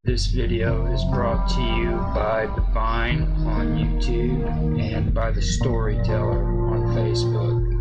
This video is brought to you by Divine on YouTube and by The Storyteller on Facebook.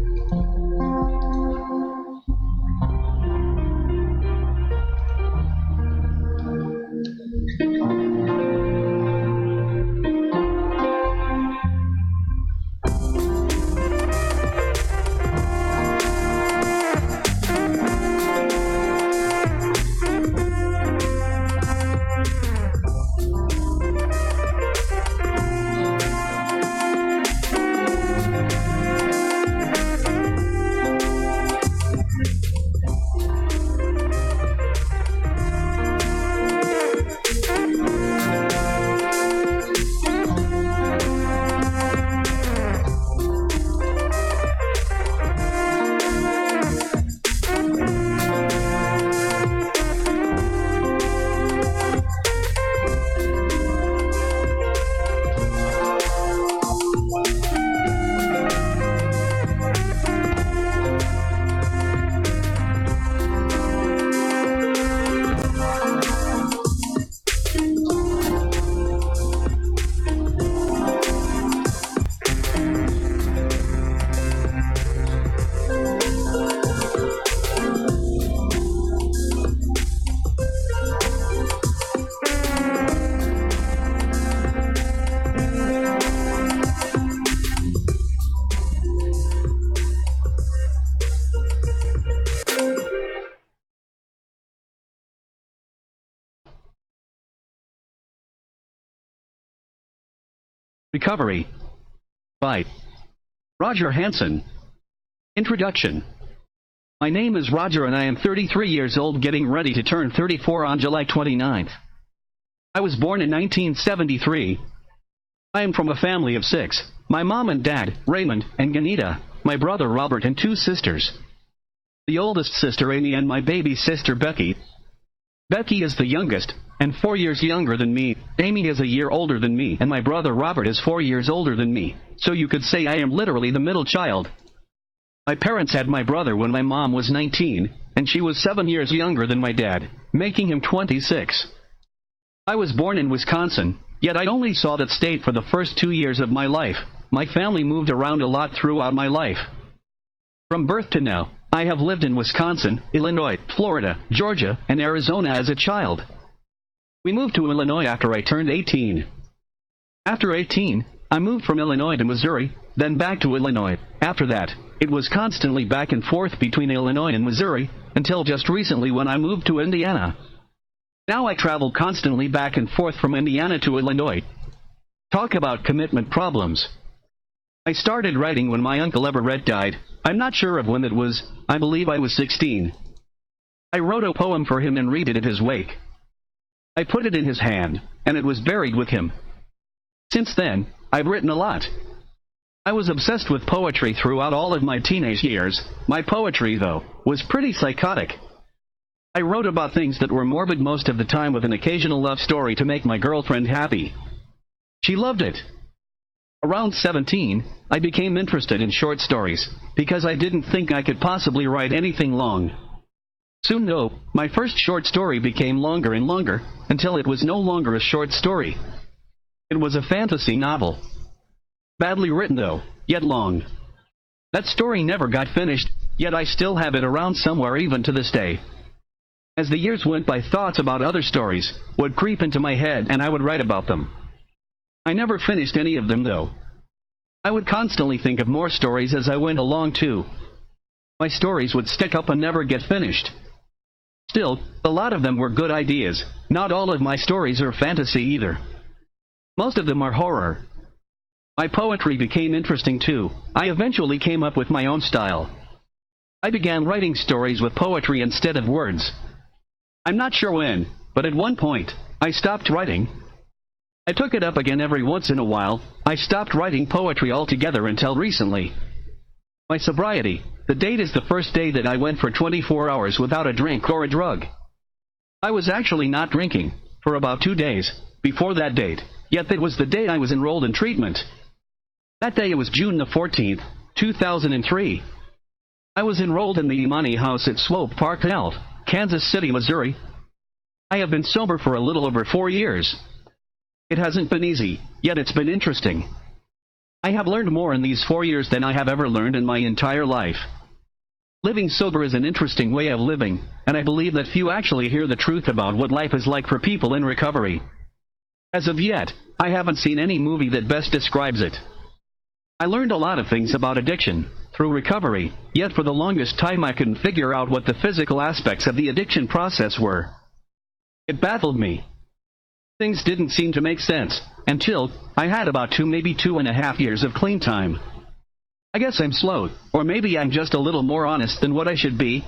Recovery by Roger Hansen. Introduction. My name is Roger and I am 33 years old, getting ready to turn 34 on July 29th. I was born in 1973. I am from a family of 6. My mom and dad, Raymond and Ganita, my brother Robert and 2 sisters. The oldest sister Amy and my baby sister Becky. Becky is the youngest, and 4 years younger than me. Amy is a year older than me, and my brother Robert is 4 years older than me, so you could say I am literally the middle child. My parents had my brother when my mom was 19, and she was 7 years younger than my dad, making him 26. I was born in Wisconsin, yet I only saw that state for the first 2 years of my life. My family moved around a lot throughout my life. From birth to now, I have lived in Wisconsin, Illinois, Florida, Georgia, and Arizona as a child. We moved to Illinois after I turned 18. After 18, I moved from Illinois to Missouri, then back to Illinois. After that, it was constantly back and forth between Illinois and Missouri, until just recently when I moved to Indiana. Now I travel constantly back and forth from Indiana to Illinois. Talk about commitment problems. I started writing when my Uncle Everett died. I'm not sure of when it was. I believe I was 16. I wrote a poem for him and read it at his wake. I put it in his hand, and it was buried with him. Since then, I've written a lot. I was obsessed with poetry throughout all of my teenage years. My poetry, though, was pretty psychotic. I wrote about things that were morbid most of the time, with an occasional love story to make my girlfriend happy. She loved it. Around 17, I became interested in short stories, because I didn't think I could possibly write anything long. Soon, though, my first short story became longer and longer, until it was no longer a short story. It was a fantasy novel. Badly written, though, yet long. That story never got finished, yet I still have it around somewhere even to this day. As the years went by, thoughts about other stories would creep into my head and I would write about them. I never finished any of them, though. I would constantly think of more stories as I went along, too. My stories would stick up and never get finished. Still, a lot of them were good ideas. Not all of my stories are fantasy either. Most of them are horror. My poetry became interesting, too. I eventually came up with my own style. I began writing stories with poetry instead of words. I'm not sure when, but at one point, I stopped writing. I took it up again every once in a while. I stopped writing poetry altogether until recently. My sobriety, the date is the first day that I went for 24 hours without a drink or a drug. I was actually not drinking for about 2 days before that date, yet that was the day I was enrolled in treatment. That day was June the 14th, 2003. I was enrolled in the Imani House at Swope Park Health, Kansas City, Missouri. I have been sober for a little over 4 years. It hasn't been easy, yet it's been interesting. I have learned more in these 4 years than I have ever learned in my entire life. Living sober is an interesting way of living, and I believe that few actually hear the truth about what life is like for people in recovery. As of yet, I haven't seen any movie that best describes it. I learned a lot of things about addiction through recovery, yet for the longest time I couldn't figure out what the physical aspects of the addiction process were. It baffled me. Things didn't seem to make sense until I had about 2.5 years of clean time. I guess I'm slow, or maybe I'm just a little more honest than what I should be.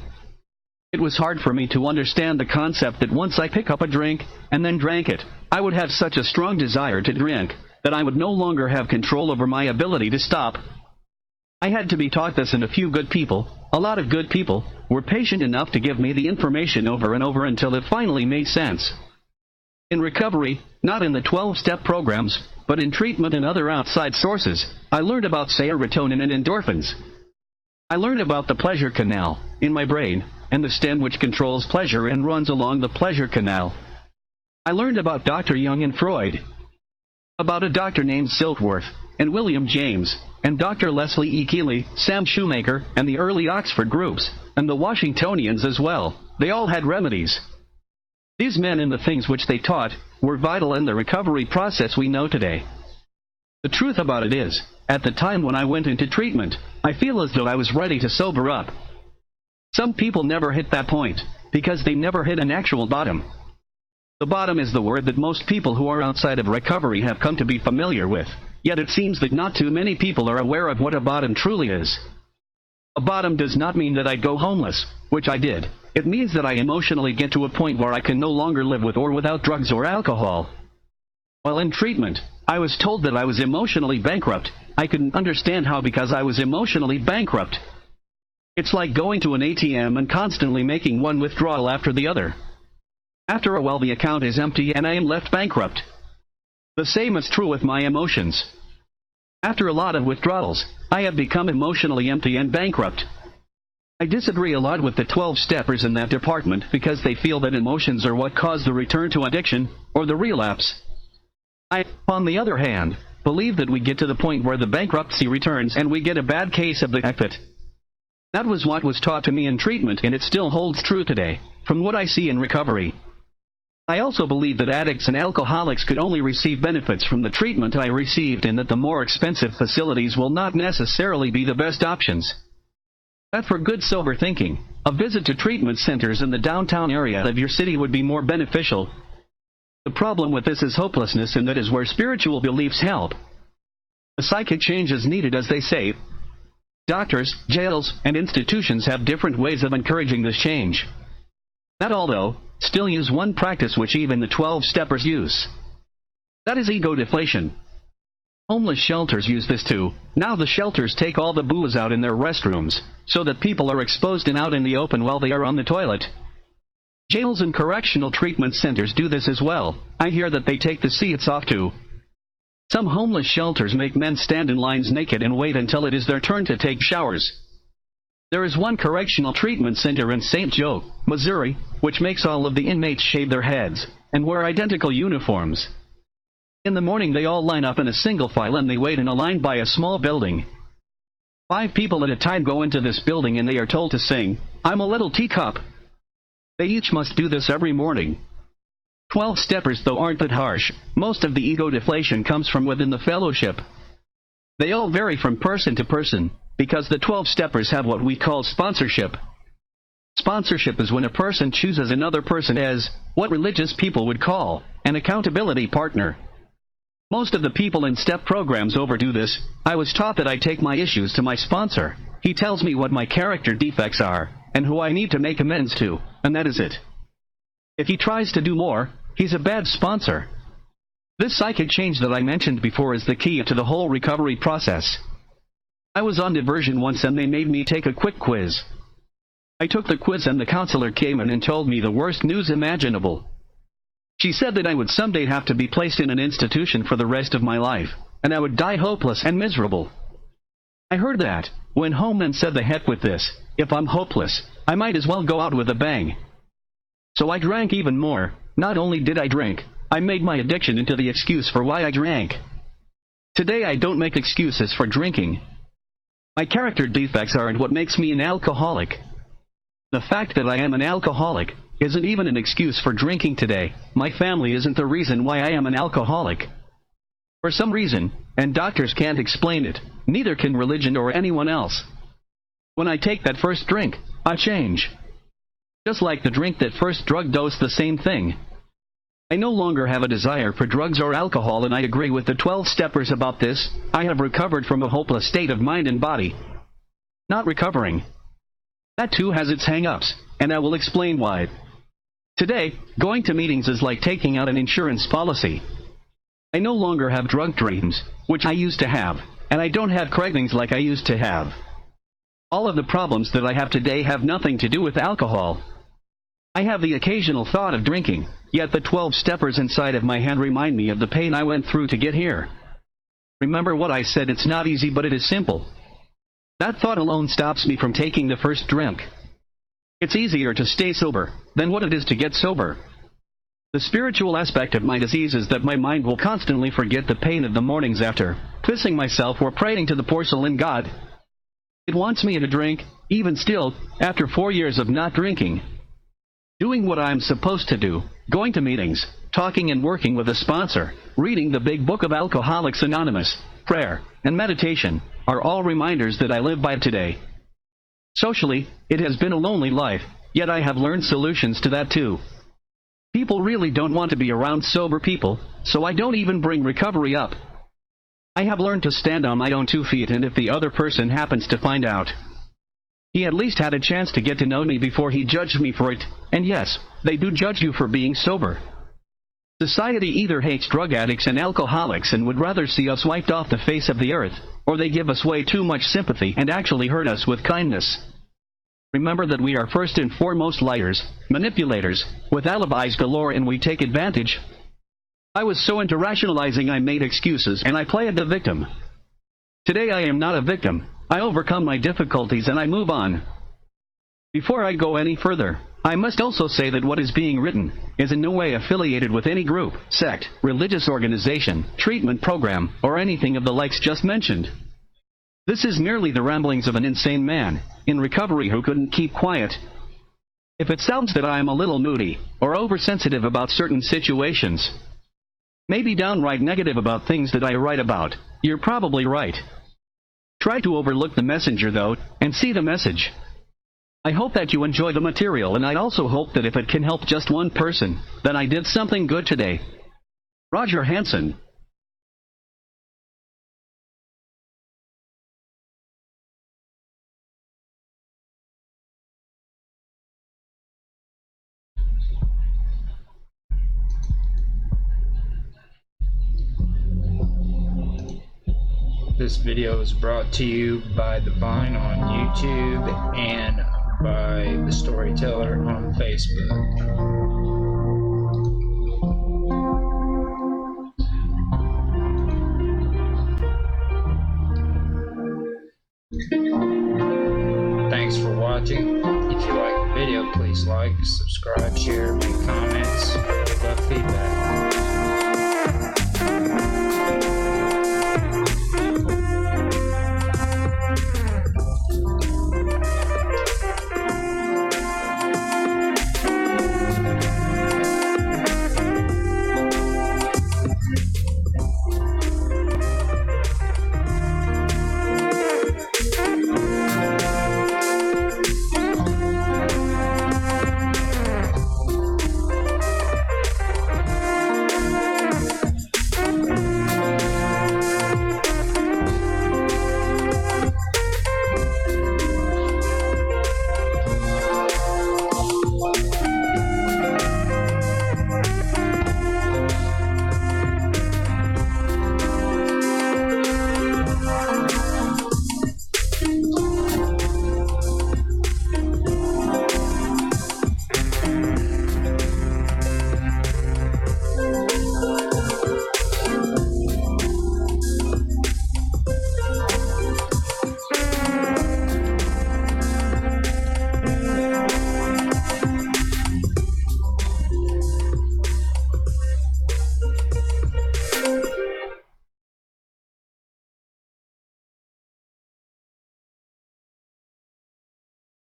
It was hard for me to understand the concept that once I pick up a drink and then drank it, I would have such a strong desire to drink that I would no longer have control over my ability to stop. I had to be taught this, and a few good people, a lot of good people, were patient enough to give me the information over and over until it finally made sense. In recovery, not in the 12-step programs, but in treatment and other outside sources, I learned about serotonin and endorphins. I learned about the pleasure canal in my brain, and the stem which controls pleasure and runs along the pleasure canal. I learned about Dr. Jung and Freud, about a doctor named Silkworth, and William James, and Dr. Leslie E. Keeley, Sam Shoemaker, and the early Oxford groups, and the Washingtonians as well. They all had remedies. These men and the things which they taught were vital in the recovery process we know today. The truth about it is, at the time when I went into treatment, I feel as though I was ready to sober up. Some people never hit that point, because they never hit an actual bottom. The bottom is the word that most people who are outside of recovery have come to be familiar with, yet it seems that not too many people are aware of what a bottom truly is. A bottom does not mean that I go homeless, which I did. It means that I emotionally get to a point where I can no longer live with or without drugs or alcohol. While in treatment, I was told that I was emotionally bankrupt. I couldn't understand how, because I was emotionally bankrupt. It's like going to an ATM and constantly making one withdrawal after the other. After a while the account is empty and I am left bankrupt. The same is true with my emotions. After a lot of withdrawals, I have become emotionally empty and bankrupt. I disagree a lot with the 12-steppers in that department because they feel that emotions are what cause the return to addiction or the relapse. I, on the other hand, believe that we get to the point where the bankruptcy returns and we get a bad case of the effort. That was what was taught to me in treatment, and it still holds true today, from what I see in recovery. I also believe that addicts and alcoholics could only receive benefits from the treatment I received, and that the more expensive facilities will not necessarily be the best options. That for good sober thinking, a visit to treatment centers in the downtown area of your city would be more beneficial. The problem with this is hopelessness, and that is where spiritual beliefs help. A psychic change is needed, as they say. Doctors, jails, and institutions have different ways of encouraging this change. Not all, though, still use one practice which even the 12-steppers use. That is ego deflation. Homeless shelters use this too. Now the shelters take all the booze out in their restrooms, so that people are exposed and out in the open while they are on the toilet. Jails and correctional treatment centers do this as well. I hear that they take the seats off too. Some homeless shelters make men stand in lines naked and wait until it is their turn to take showers. There is one correctional treatment center in St. Joe, Missouri, which makes all of the inmates shave their heads and wear identical uniforms. In the morning they all line up in a single file and they wait in a line by a small building. 5 people at a time go into this building and they are told to sing, "I'm a Little Teacup." They each must do this every morning. 12-steppers, though, aren't that harsh. Most of the ego deflation comes from within the fellowship. They all vary from person to person, because the 12-steppers have what we call sponsorship. Sponsorship is when a person chooses another person as, what religious people would call, an accountability partner. Most of the people in step programs overdo this. I was taught that I take my issues to my sponsor. He tells me what my character defects are, and who I need to make amends to, and that is it. If he tries to do more, he's a bad sponsor. This psychic change that I mentioned before is the key to the whole recovery process. I was on diversion once and they made me take a quick quiz. I took the quiz and the counselor came in and told me the worst news imaginable. She said that I would someday have to be placed in an institution for the rest of my life, and I would die hopeless and miserable. I heard that, went home and said the heck with this. If I'm hopeless, I might as well go out with a bang. So I drank even more, Not only did I drink, I made my addiction into the excuse for why I drank. Today I don't make excuses for drinking. My character defects aren't what makes me an alcoholic. The fact that I am an alcoholic isn't even an excuse for drinking today. My family isn't the reason why I am an alcoholic. For some reason, and doctors can't explain it, neither can religion or anyone else. When I take that first drink, I change. Just like the drink that first drug dosed the same thing. I no longer have a desire for drugs or alcohol, and I agree with the 12-steppers about this. I have recovered from a hopeless state of mind and body. Not recovering. That too has its hang-ups, and I will explain why. Today, going to meetings is like taking out an insurance policy. I no longer have drunk dreams, which I used to have, and I don't have cravings like I used to have. All of the problems that I have today have nothing to do with alcohol. I have the occasional thought of drinking, yet the 12-steppers inside of my hand remind me of the pain I went through to get here. Remember what I said, it's not easy, but it is simple. That thought alone stops me from taking the first drink. It's easier to stay sober than what it is to get sober. The spiritual aspect of my disease is that my mind will constantly forget the pain of the mornings after pissing myself or praying to the porcelain god. It wants me to drink, even still, after 4 years of not drinking. Doing what I'm supposed to do, going to meetings, talking and working with a sponsor, reading the big book of Alcoholics Anonymous, prayer, and meditation, are all reminders that I live by today. Socially, it has been a lonely life, yet I have learned solutions to that too. People really don't want to be around sober people, so I don't even bring recovery up. I have learned to stand on my own 2 feet, and if the other person happens to find out, he at least had a chance to get to know me before he judged me for it. And yes, they do judge you for being sober. Society either hates drug addicts and alcoholics and would rather see us wiped off the face of the earth, or they give us way too much sympathy and actually hurt us with kindness. Remember that we are first and foremost liars, manipulators, with alibis galore, and we take advantage. I was so into rationalizing I made excuses and I played the victim. Today I am not a victim. I overcome my difficulties and I move on. Before I go any further, I must also say that what is being written is in no way affiliated with any group, sect, religious organization, treatment program, or anything of the likes just mentioned. This is merely the ramblings of an insane man in recovery who couldn't keep quiet. If it sounds that I am a little moody or oversensitive about certain situations, maybe downright negative about things that I write about, you're probably right. Try to overlook the messenger, though, and see the message. I hope that you enjoy the material, and I also hope that if it can help just one person, then I did something good today. Roger Hansen. This video is brought to you by The Vine on YouTube and by The Storyteller on Facebook. Thanks for watching. If you like the video, please like, subscribe, share, make comments. We love feedback.